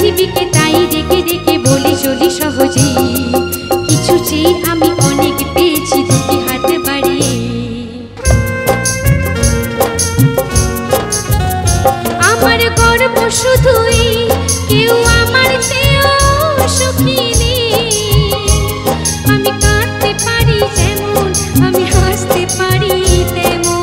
পৃথিবীকে তাই ডেকে ডেকে বলি চলি সহজেই, কিছু চেয়ে আমি অনেক পেয়েছি দুটি হাত বাড়িয়ে। আমার গর্ব শুধুই কেউ আমার চেয়েও সুখী নেই। আমি কাঁদতে পারি যেমন, আমি হাসতে পারি তেমন।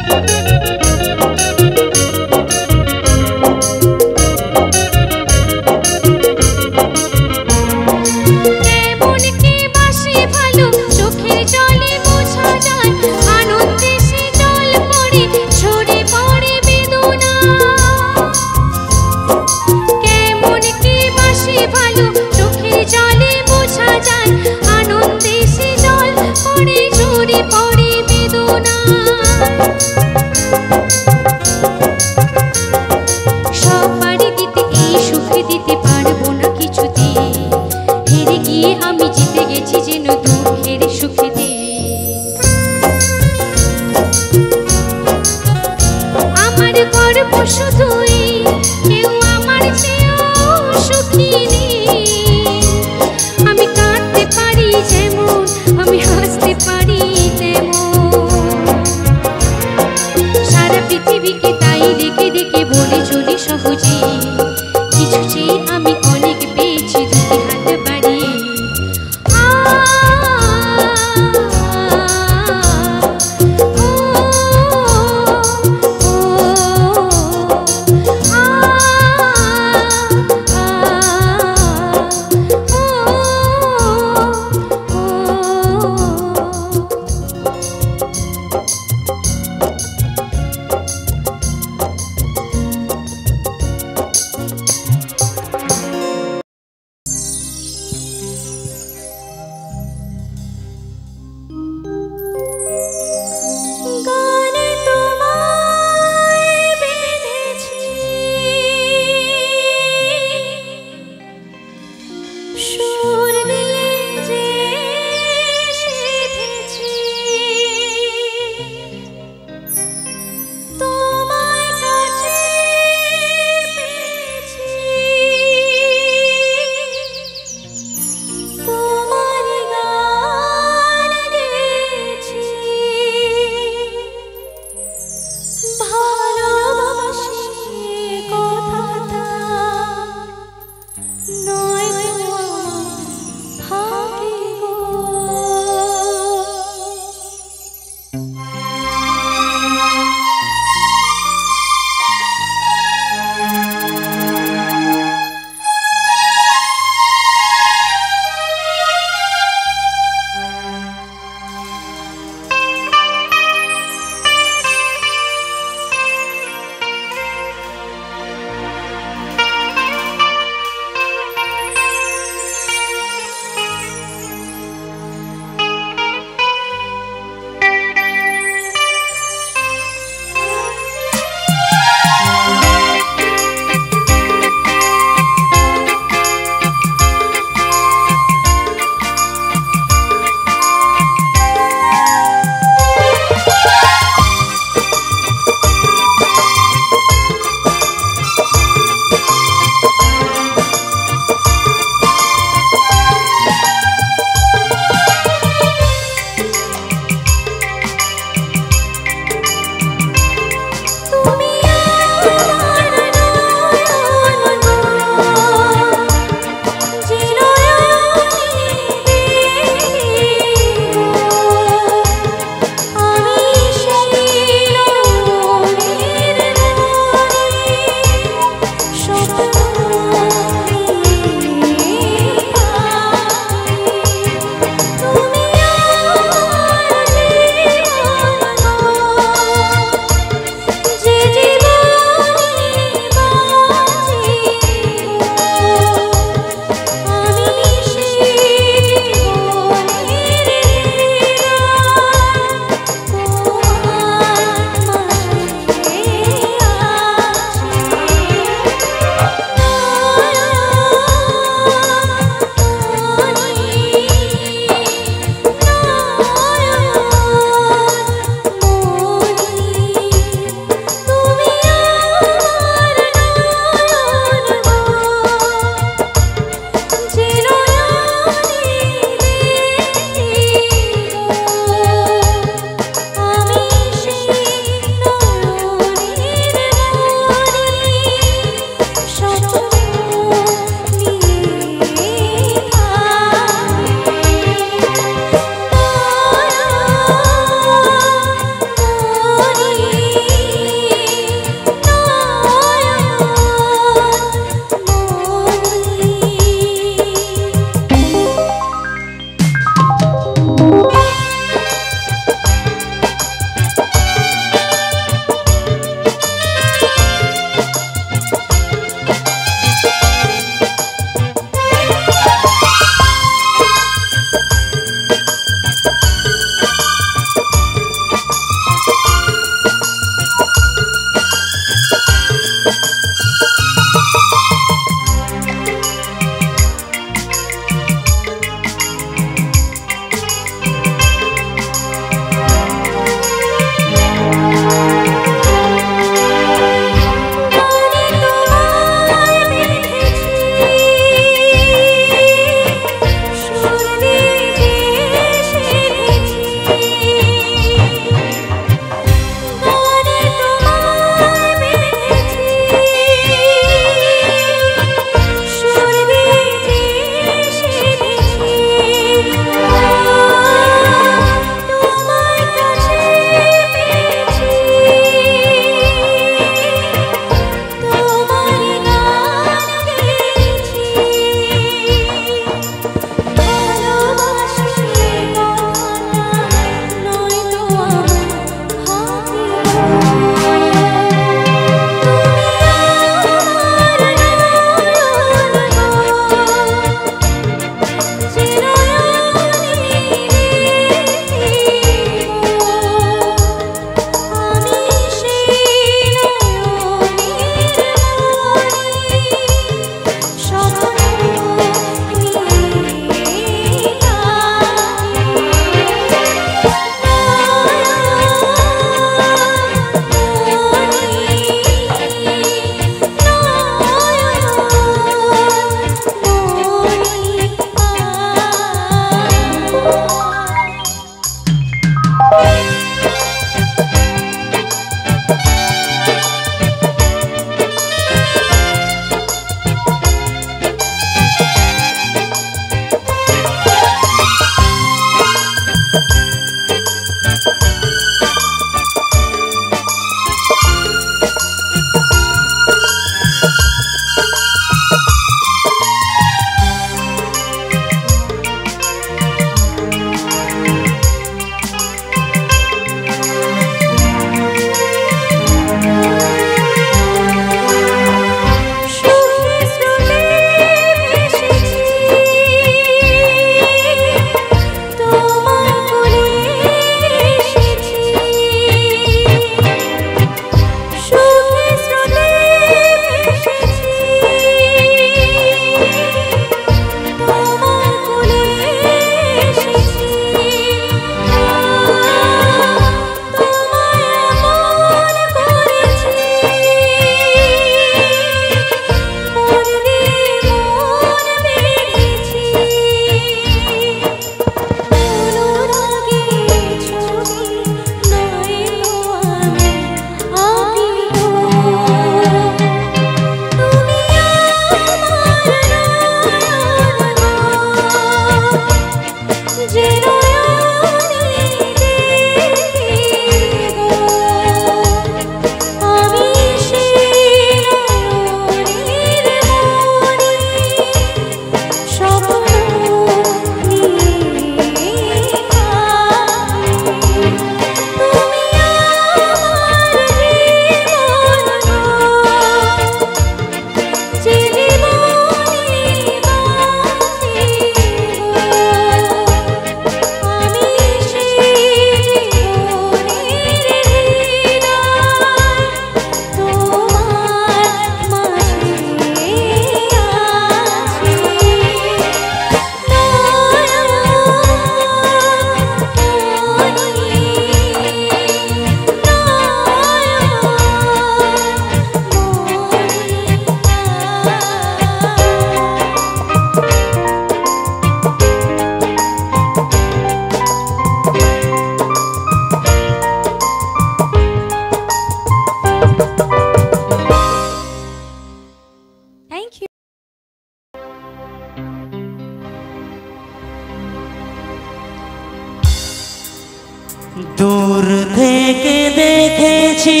দূর থেকে দেখেছি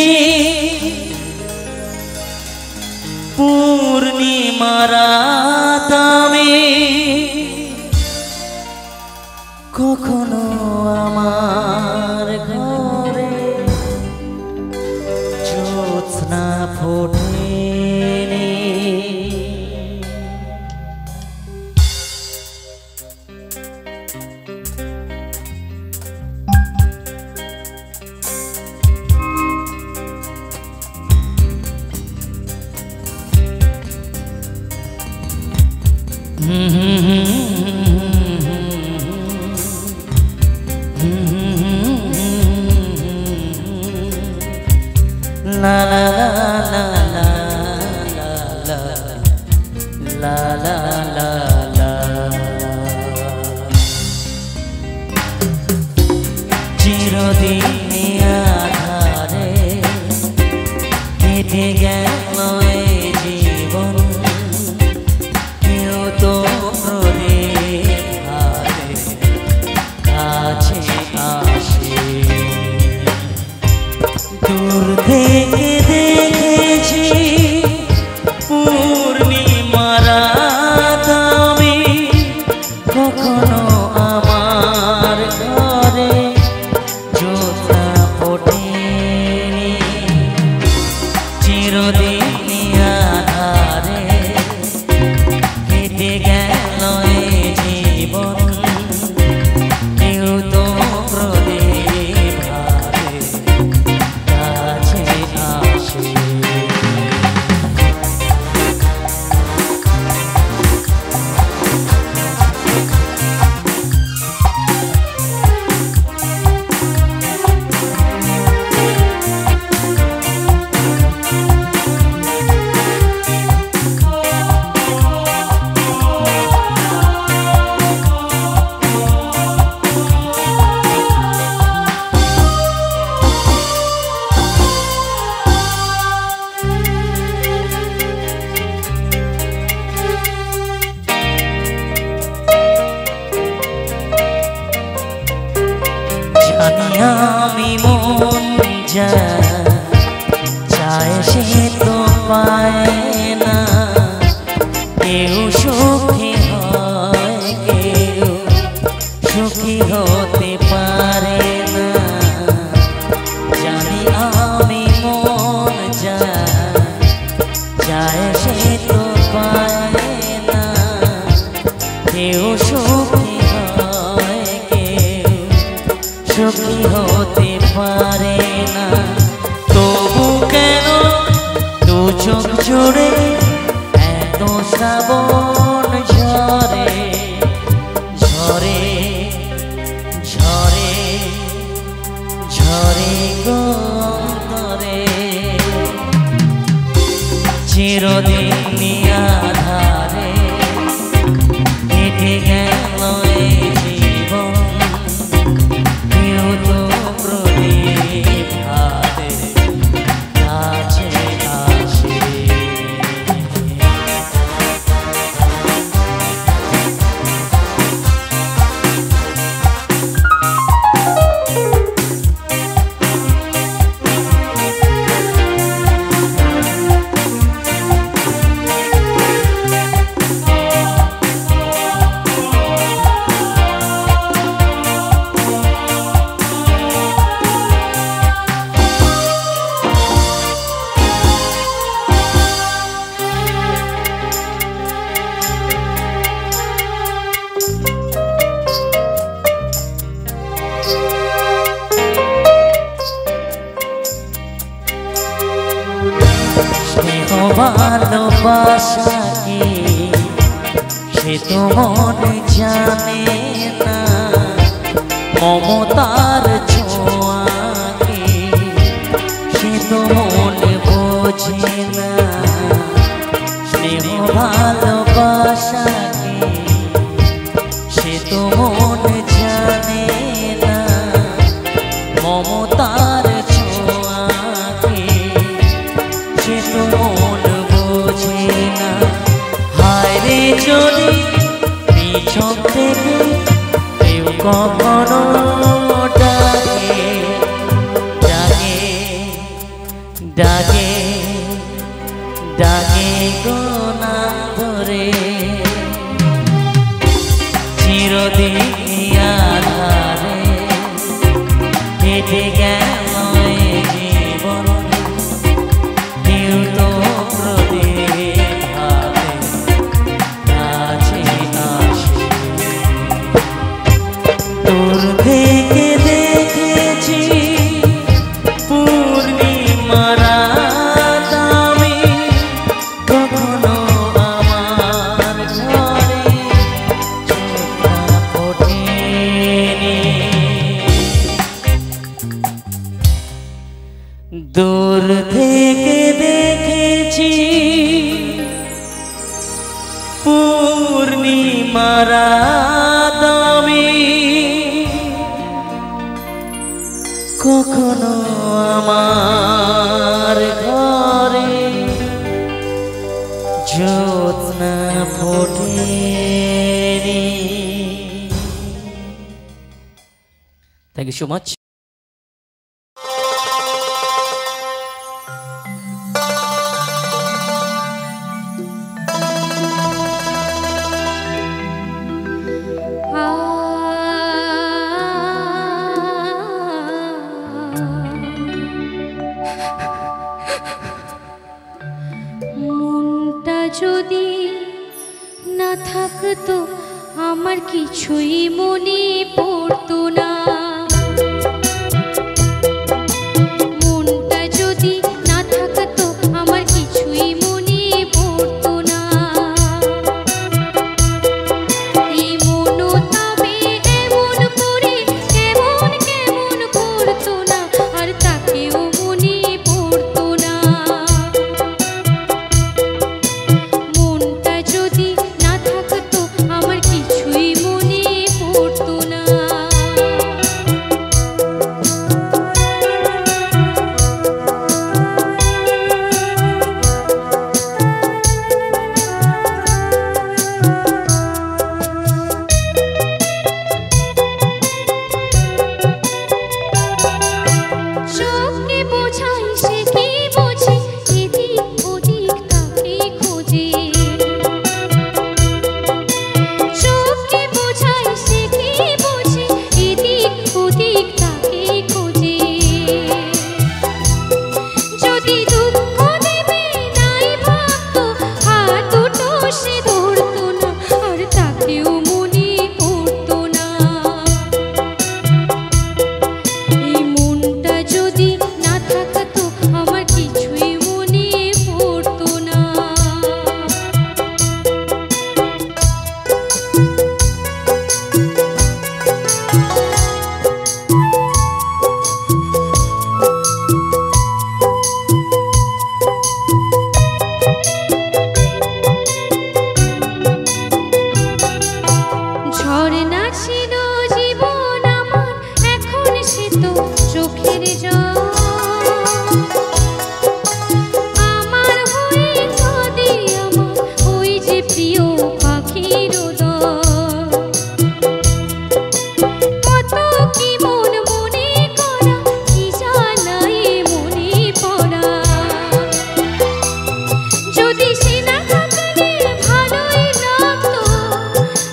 পূর্ণিমা রাত আমি, কখনো আমার ঘরে জ্যোৎস্না ফোটেনি। La la la la la la la la la la, চিরদিনই আধারে কেটে গেল এই জীবন, কেউ তো কাছে আসে। দূর থেকে দেখেছি পূর্ণিমা রাত আমি, কখনো আমার ঘরে জ্যোৎস্না ফোটেনি। চিরদিনই আধারে কেটে গেল এই জীবন, কেউ তো প্রদীপ হাতে কাছে আসে। জানি আমি মন যা চায় সে তো পায় না, কেউ সুখী হয় কেউ সুখী হতে পারে না। জানি আমি মন যা চায় সে তো পায় না, কেউ সুখী হয় কেউ সুখী হতে পারে না। তবু কেন দু চোখ জুড়ে এত শ্রাবণ ঝরে ঝরে ঝরে ঝরে গন্তরে। চিরদিনই আধারে কেটে গেল এই জীবন, কেউ তো প্রদীপ হাতে কাছে আসে। ভালোবাসা কি সে তো মনে জানে না, মমতার ছোঁয়া কি সে তো মনে বোঝে না। স্নেহ ভালোবাসা কি সে তো মনে জানে না, মমতার ছোঁয়া কি সে তো মন বোঝে না। হায় রে যদি পিছন থেকে কেউ কখনো ডাকে শিরোনাম ধরে চিরদিন আধারে কেটে গেল এ জীবন কেউ তো প্রদীপ হাতে কাছে আসে তোর থেকে দেখেছি পূর্ণিমার রাত আমি কখনো আমার ঘরে চোখটা ফোটেনি দূর থেকে দেখেছি পূর্ণিমার রাত আমি কখনো আমার ঘরে জ্যোৎস্না ফোটেনি। Thank you so much. মনটা যদি না থাকতো আমার কিছুই মনে পড়তো না মনটা যদি না থাকতো আমার কিছুই মনে পড়তো না এই মনও তবে এমন করে কেমন কেমন করতো না আর তাকেও মনে পড়তো না মনটা যদি না থাকতো আমার কিছুই মনে পড়তো না চোখকে বোঝাই সে কি বোঝে এদিক ওদিক তাকে খোঁজে চোখকে বোঝাই সে কি বোঝে এদিক ওদিক তাকে খোঁজে যদি দুঃখ দেবে নাই ভাবতো হাত দুটো সে ধরতো না আর তাকেও মনে পড়তো না এই মনটা যদি না থাকতো আমার কিছুই মনে পড়তো না ঝর্ণা ছিল জীবন আমার এখন সে তো চোখের জল আমার হয়ে কাঁদে আমার ওই যে প্রিয় পাখির দল কত কি মন মনে করা কি জ্বালায় মনে পড়া যদি সে না থাকলে ভালোই লাগতো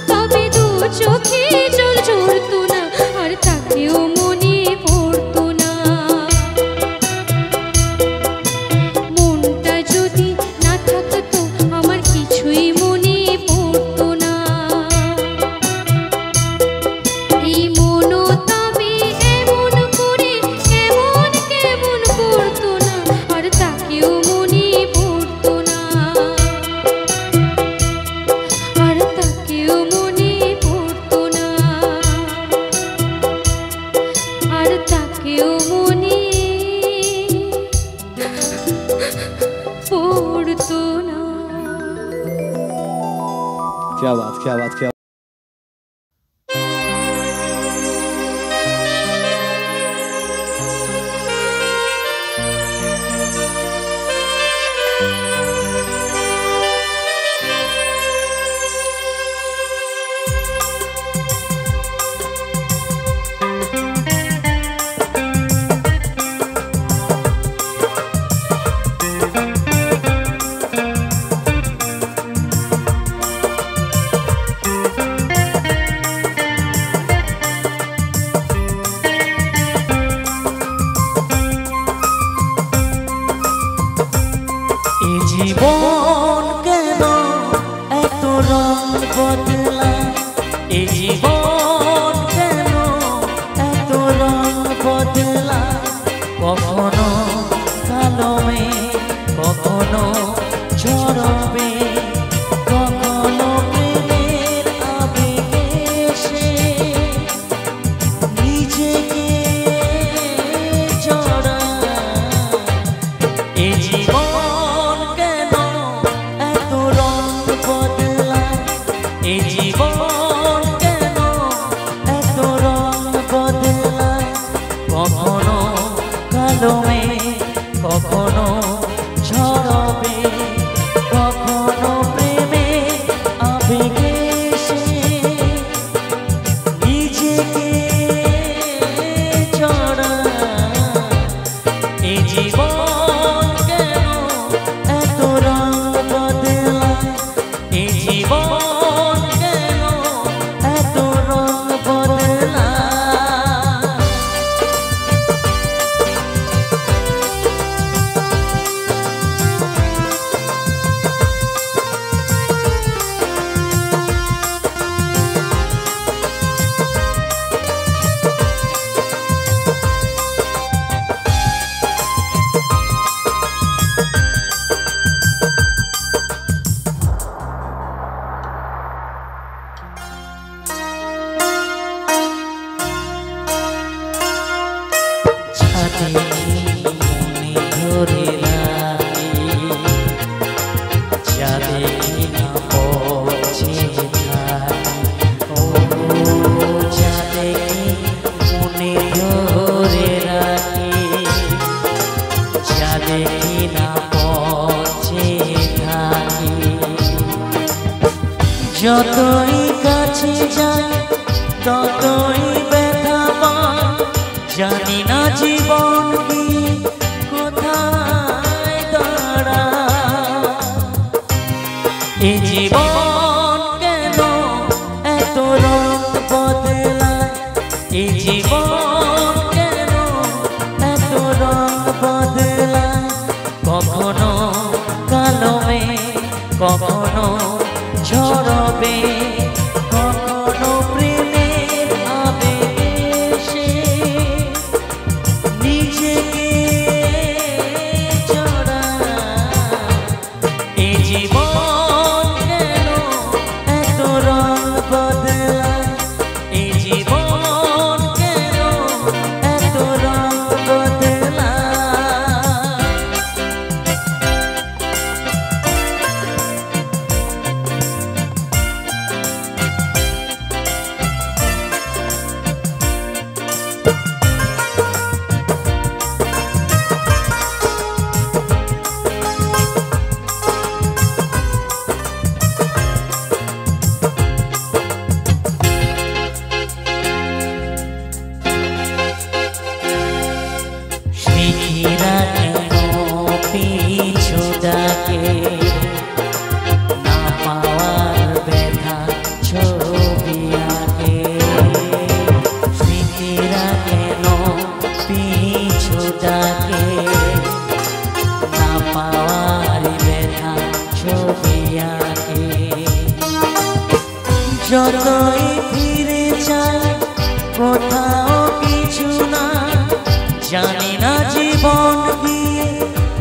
তবে দু চোখে জল ঝরতো না আর তাকেও মনে পড়তো না মনটা যদি না থাকতো আমার কিছুই মনে পড়তো না এই মনও তবে এমন করে কেমন কেমন করতো না আর তাকেও মনে পড়তো না আর তাকেও মনে পড়তো না আর তাকেও মনে পড়তো না क्या बात क्या बात क्या কখনো কালো মেঘ কখনো ঝরবে কখনো প্রেমে আবেগে সে নিজেকে চড়া এই জীবন কেন এত রং বদলায় এই জীবন কেন এত রং বদলায় মনে ধরে রাখি যাদের না পৌঁছে থাকি ও যাদের মনে ধরে রাখি যাদের না পৌঁছে থাকি যতই কাছে যাই ততই ব্যথা পাই জানি না জীবন কি কোথায় দাঁড়ায় এই জীবন কেন এত রং বদলায় এই জীবন কেন এত রং বদলায় কখনো কালো মেঘ কখনো ঝরবে কখনো প্রেমের আবেগে সে নিজেকে চড়া এই জীবন কেন এত রং বদলায় এই জীবন কেন এত রং বদলায় স্মৃতিরা কেন পিছু ডাকে না পাওয়ার ব্যথা ছবি আঁকে স্মৃতিরা কেন পিছু ডাকে না পাওয়ার ব্যথা ছবি আঁকে যতই ফিরে যাই কোথাও কিছু না জানি না জীবন গিয়ে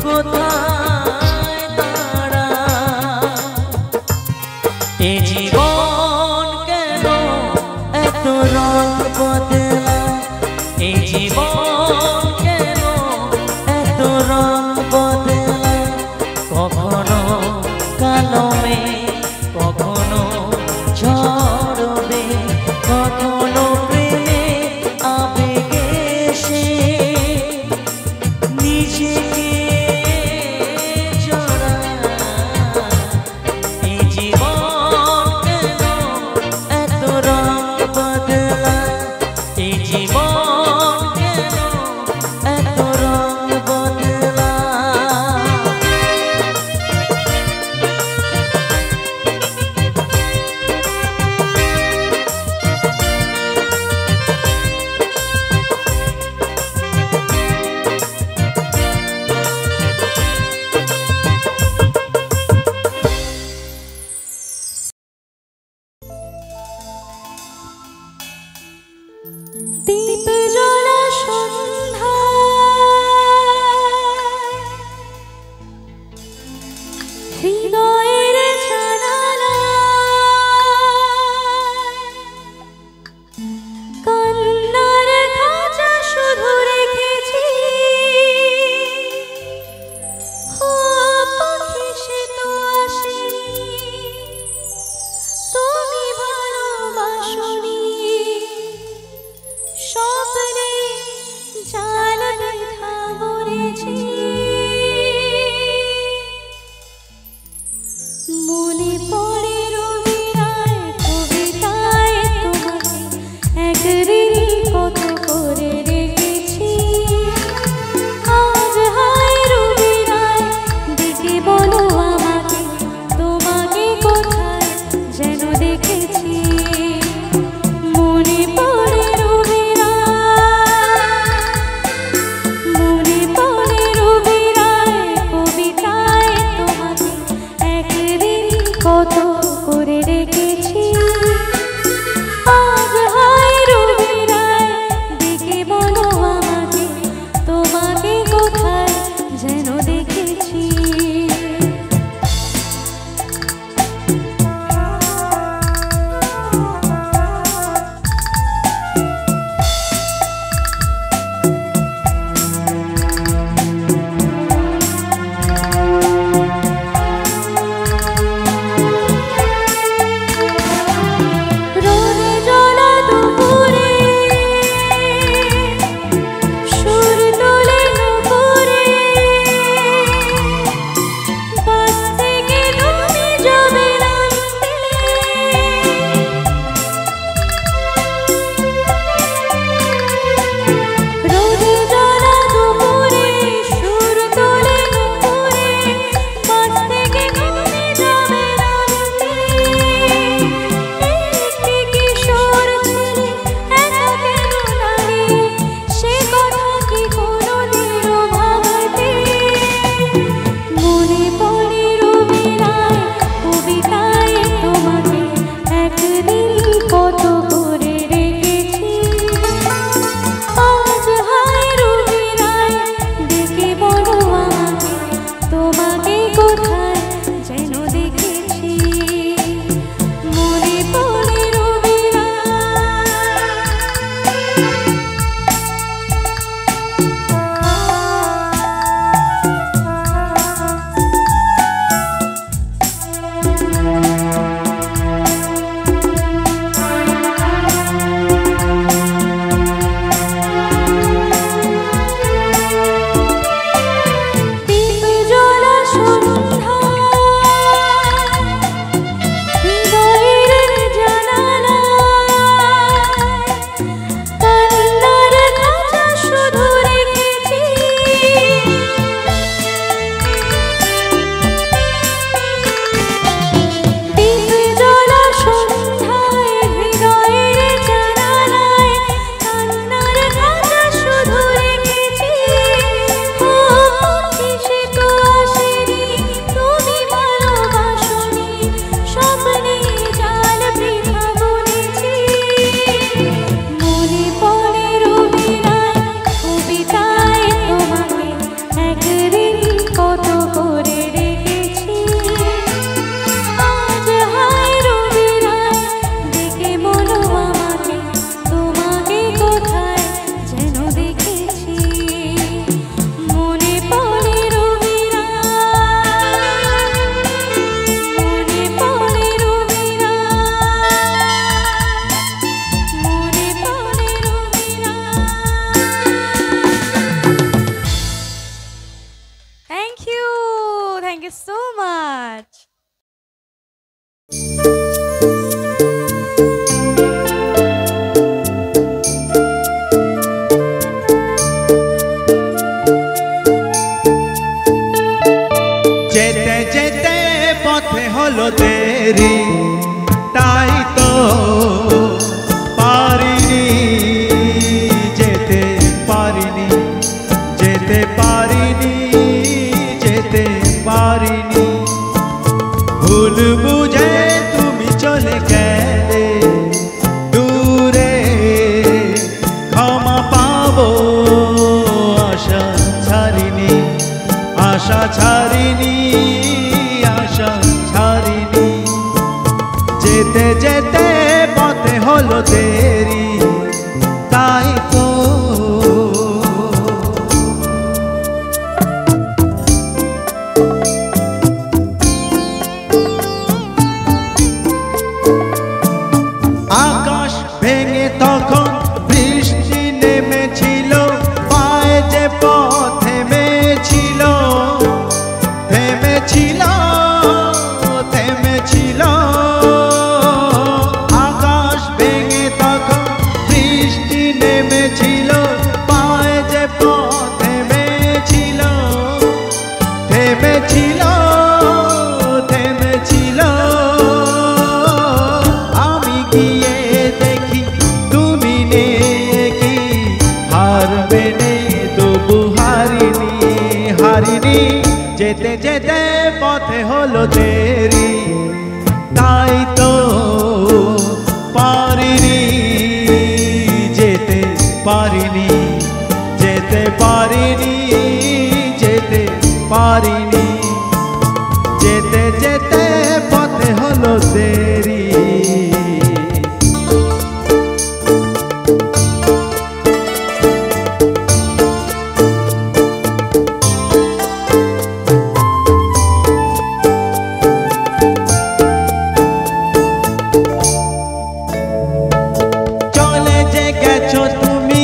কোথায় দাঁড়ায় এই জীবন কেন এত রং বদলায় এই জীবন কেন এত রং বদলায় কখনো কালো মেঘ কখনো ঝরবে কখনো প্রেমে আবেগে সে নিজেকে চড়া এই জীবন কেন এত রং বদলায় এই জীবন কেন এত রং বদলায় দেরি, তাই তো পারিনি, যেতে পারিনি, যেতে পারিনি, যেতে পারিনি। ভুল বুঝে তুমি চলে গেলে দূরে, ক্ষমা পাবো আশা ছাড়িনি, আশা ছাড়িনি, আশা ছাড়িনি। যেতে যেতে পথে হলো দেরি, তাই তো আকাশ ভেঙে তখন বৃষ্টি নেমেছিল, পায়ে যে পথ থেমেছিল, থেমেছিল, থেমেছিল। আকাশ ভেঙে তখন বৃষ্টি নেমেছিল, পায়ে যে পথ থেমেছিল, থেমেছিল, থেমেছিল। আমি গিয়ে দেখি তুমি নেই, কি হার মেনে তবু হারিনি, হারিনি। যেতে যেতে পথে হলো দেরি, তাই তো পারিনি, যেতে পারিনি, যেতে পারিনি, যেতে পারিনি। যেতে যেতে পথে হলো দেরি। চলে যে গেছো তুমি,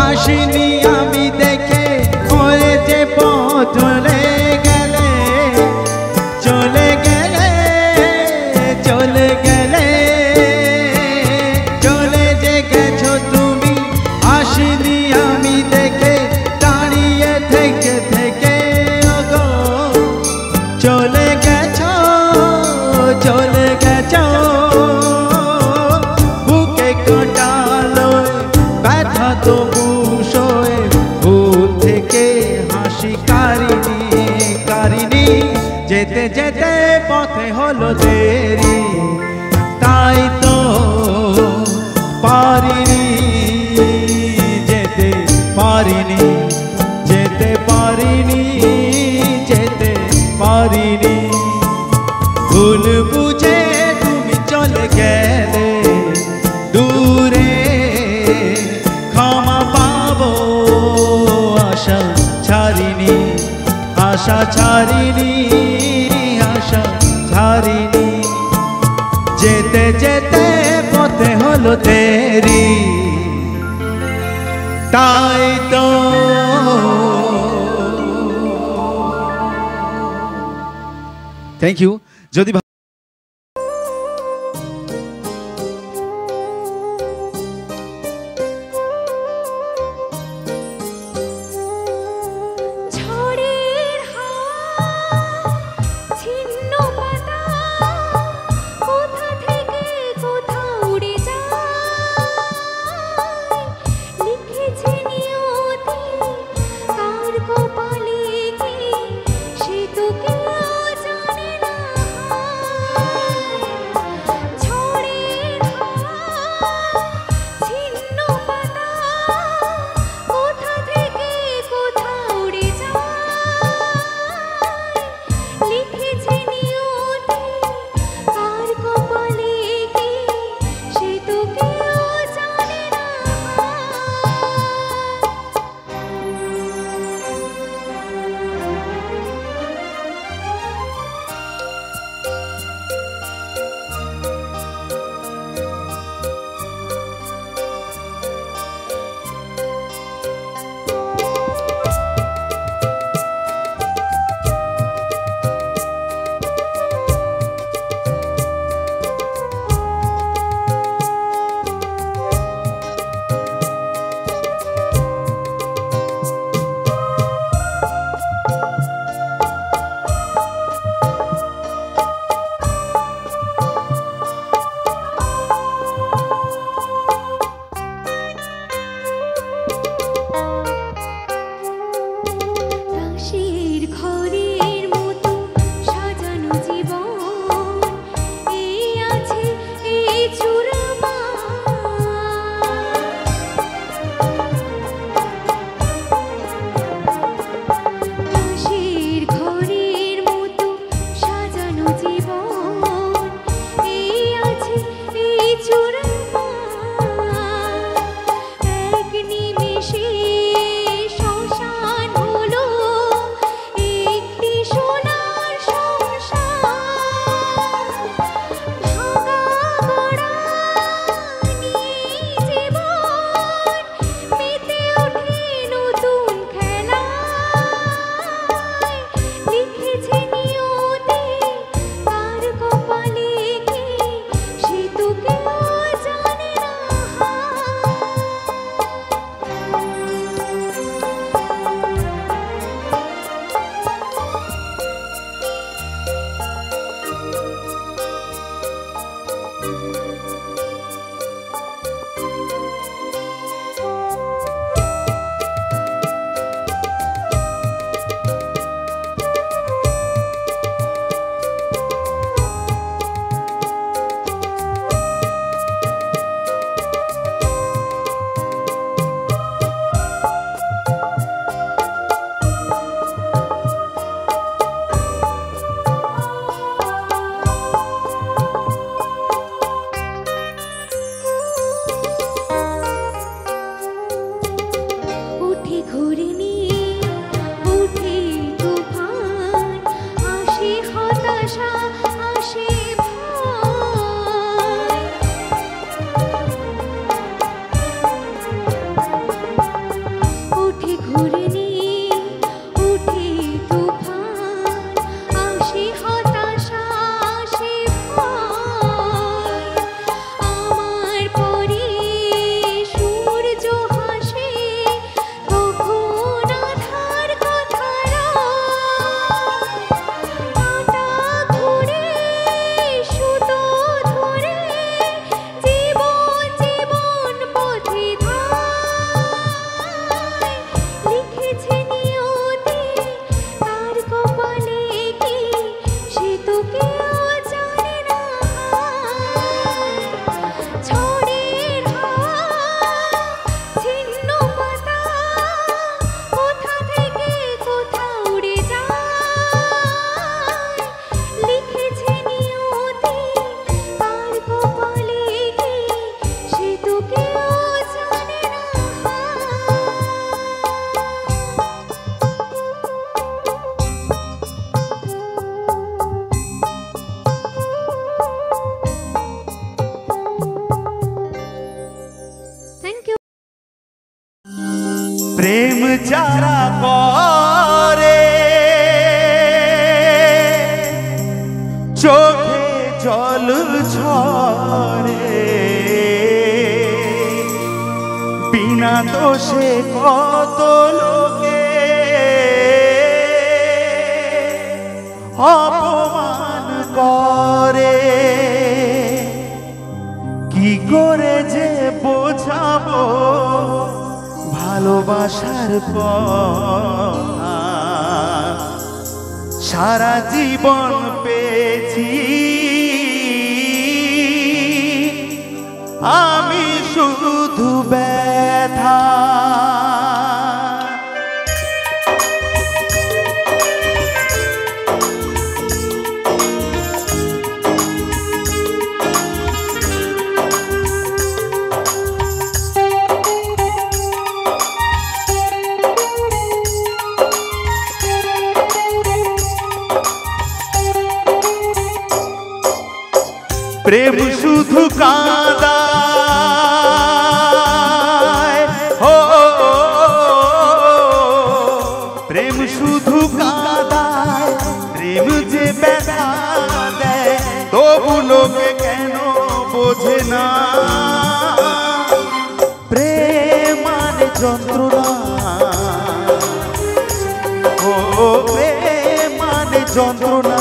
আসিনি আমি দেখে, ওরে যে পথ চলে গেলে, চলে গেলে, চলে গেলে। চলে যে গেছো তুমি, আসিনি আমি দেখে, দাঁড়িয়ে থেকে থেকে ওগো চলে গেছো, চলে গেছো। বুকে কাটালো ব্যথা তবু সয়ে, ভুল থেকে হাসি কারিনি, কারিনি। যেতে যেতে পথে হলো দেরি, তাই তো পারিনি, যেতে পারিনি, যেতে পারিনি, যেতে পারিনি। ভুল বুঝে তুমি চলে গেলে দূরে, ক্ষমা পাবো আশা ছাড়িনি, আশা ছাড়িনি, আশা ছাড়িনি। যেতে যেতে পথে হলো দেরি, তাই তো থ্যাংক ইউ। যদি ঝড়ের হাওয়া, ছিন্ন পাতা, কোথা থেকে কোথা উড়ে যায়। লিখেছে নিয়তি কার কপালে কি, সে তো কেউ জানে না। যারা করে চোখে জল ঝরে বিনা দোষে কত লোকে অপমান করে কি করে যে বোঝাবো ভালোবাসার কথা সারা জীবন পেয়েছি আমি শুধু ব্যথা প্রেম শুধু কাঁদায় ও প্রেম শুধু কাঁদায় প্রেম যে ব্যথা দেয় তবু লোকে কেন বোঝে না প্রেম মানে যন্ত্রণা ও প্রেম মানে যন্ত্রণা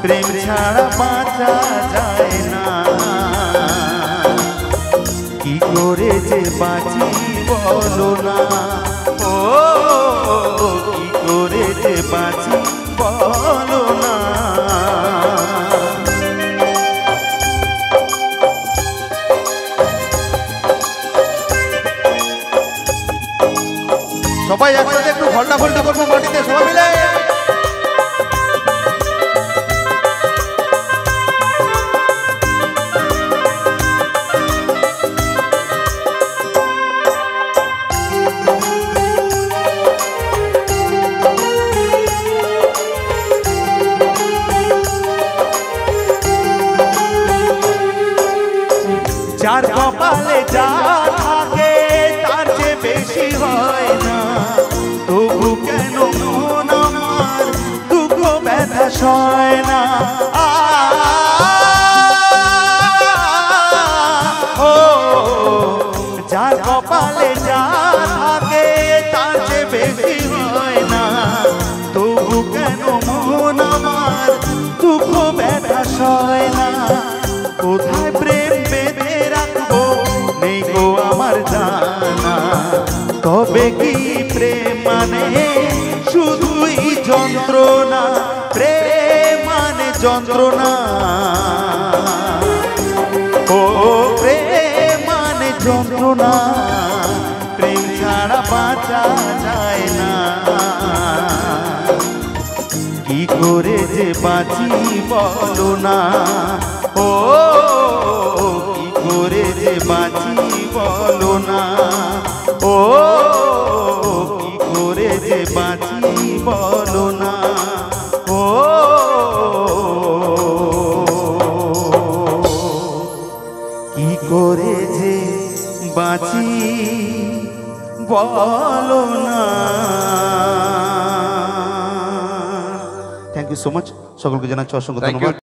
প্রেম ছাড়া বাঁচা যায় না কি করে যে বাঁচি বলো না ও কি করে যে বাঁচি বলো না সবাই একসাথে একটু ঘন্টা ঘন্টা করবো মাটিতে সবাই মিলে যার কপালে যা থাকে তার চেয়ে বেশি হয় না তবু কেন মন আমার দুঃখ ব্যথা সয় না ও যার কপালে যা থাকে তার চেয়ে বেশি হয় না তবু কেন মন আমার দুঃখ ব্যথা সয় না কোথায় প্রেম বেঁধে রাখবো নেই গো আমার জানা তবে কি প্রেম মানে শুধুই যন্ত্রণা প্রেম মানে যন্ত্রণা ও প্রেম মানে যন্ত্রণা প্রেম ছাড়া বাঁচা যায় না কি করে যে বাঁচি বলো না ও কি করে যে বাঁচি বলো না ও কি করে যে বাঁচি বলো না ও কি করে যে বাঁচি বলো না থ্যাংক ইউ সো মাচ সকলকে জানাচ্ছি অসংখ্য ধন্যবাদ